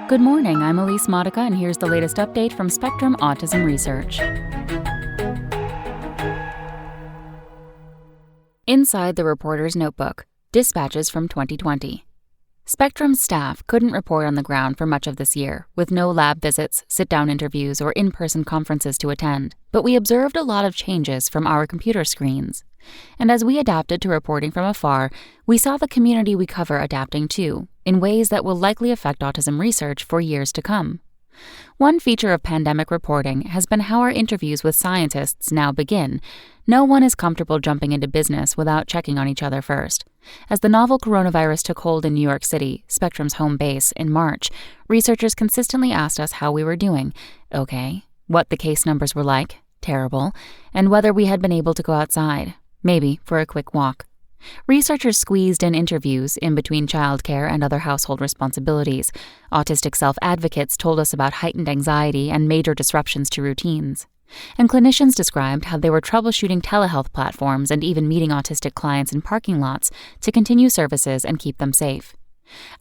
Good morning, I'm Elise Modica, and here's the latest update from Spectrum Autism Research. Inside the reporter's notebook, dispatches from 2020. Spectrum's staff couldn't report on the ground for much of this year, with no lab visits, sit-down interviews, or in-person conferences to attend. But we observed a lot of changes from our computer screens. And as we adapted to reporting from afar, we saw the community we cover adapting too, in ways that will likely affect autism research for years to come. One feature of pandemic reporting has been how our interviews with scientists now begin. No one is comfortable jumping into business without checking on each other first. As the novel coronavirus took hold in New York City, Spectrum's home base, in March, researchers consistently asked us how we were doing, okay, what the case numbers were like, terrible, and whether we had been able to go outside, maybe for a quick walk. Researchers squeezed in interviews in between childcare and other household responsibilities. Autistic self-advocates told us about heightened anxiety and major disruptions to routines. And clinicians described how they were troubleshooting telehealth platforms and even meeting autistic clients in parking lots to continue services and keep them safe.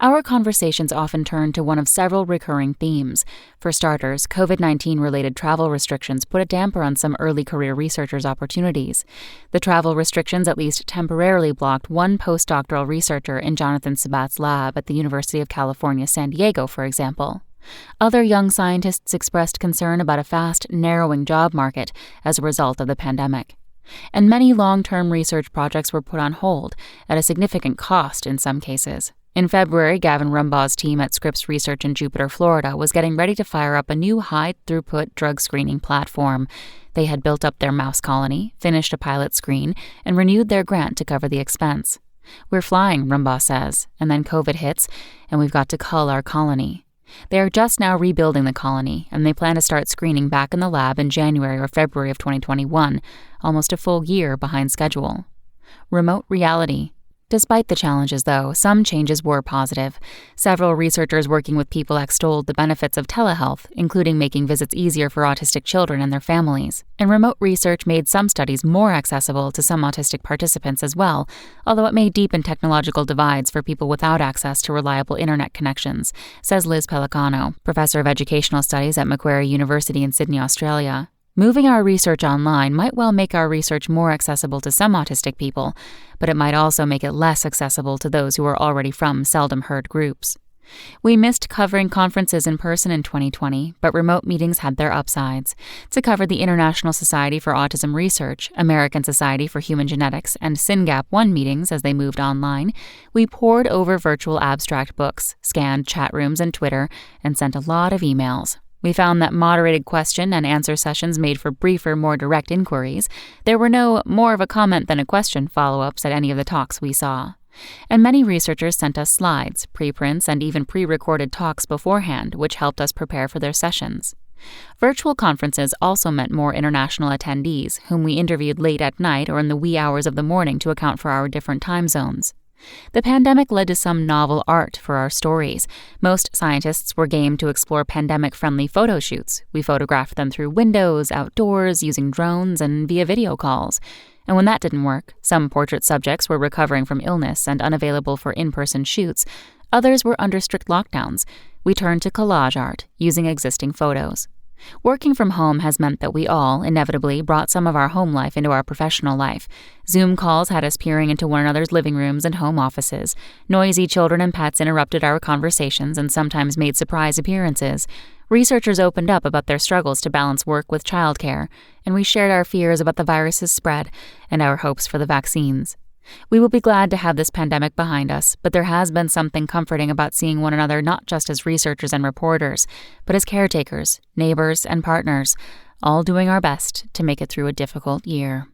Our conversations often turned to one of several recurring themes. For starters, COVID-19-related travel restrictions put a damper on some early career researchers' opportunities. The travel restrictions at least temporarily blocked one postdoctoral researcher in Jonathan Sabat's lab at the University of California, San Diego, for example. Other young scientists expressed concern about a fast, narrowing job market as a result of the pandemic. And many long-term research projects were put on hold, at a significant cost in some cases. In February, Gavin Rumbaugh's team at Scripps Research in Jupiter, Florida, was getting ready to fire up a new high-throughput drug screening platform. They had built up their mouse colony, finished a pilot screen, and renewed their grant to cover the expense. We're flying, Rumbaugh says, and then COVID hits, and we've got to cull our colony. They are just now rebuilding the colony, and they plan to start screening back in the lab in January or February of 2021, almost a full year behind schedule. Remote reality. Despite the challenges, though, some changes were positive. Several researchers working with people extolled the benefits of telehealth, including making visits easier for autistic children and their families. And remote research made some studies more accessible to some autistic participants as well, although it may deepen technological divides for people without access to reliable internet connections, says Liz Pellicano, professor of educational studies at Macquarie University in Sydney, Australia. Moving our research online might well make our research more accessible to some autistic people, but it might also make it less accessible to those who are already from seldom-heard groups. We missed covering conferences in person in 2020, but remote meetings had their upsides. To cover the International Society for Autism Research, American Society for Human Genetics, and SYNGAP1 meetings as they moved online, we pored over virtual abstract books, scanned chat rooms and Twitter, and sent a lot of emails. We found that moderated question and answer sessions made for briefer, more direct inquiries. There were no more of a comment than a question follow-ups at any of the talks we saw. And many researchers sent us slides, preprints, and even pre-recorded talks beforehand, which helped us prepare for their sessions. Virtual conferences also meant more international attendees, whom we interviewed late at night or in the wee hours of the morning to account for our different time zones. The pandemic led to some novel art for our stories. Most scientists were game to explore pandemic-friendly photo shoots. We photographed them through windows, outdoors, using drones, and via video calls. And when that didn't work, some portrait subjects were recovering from illness and unavailable for in-person shoots. Others were under strict lockdowns. We turned to collage art, using existing photos. Working from home has meant that we all, inevitably, brought some of our home life into our professional life. Zoom calls had us peering into one another's living rooms and home offices. Noisy children and pets interrupted our conversations and sometimes made surprise appearances. Researchers opened up about their struggles to balance work with childcare, and we shared our fears about the virus's spread and our hopes for the vaccines. We will be glad to have this pandemic behind us, but there has been something comforting about seeing one another not just as researchers and reporters, but as caretakers, neighbors, and partners, all doing our best to make it through a difficult year.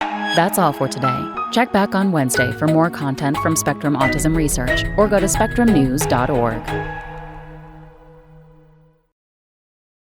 That's all for today. Check back on Wednesday for more content from Spectrum Autism Research, or go to spectrumnews.org.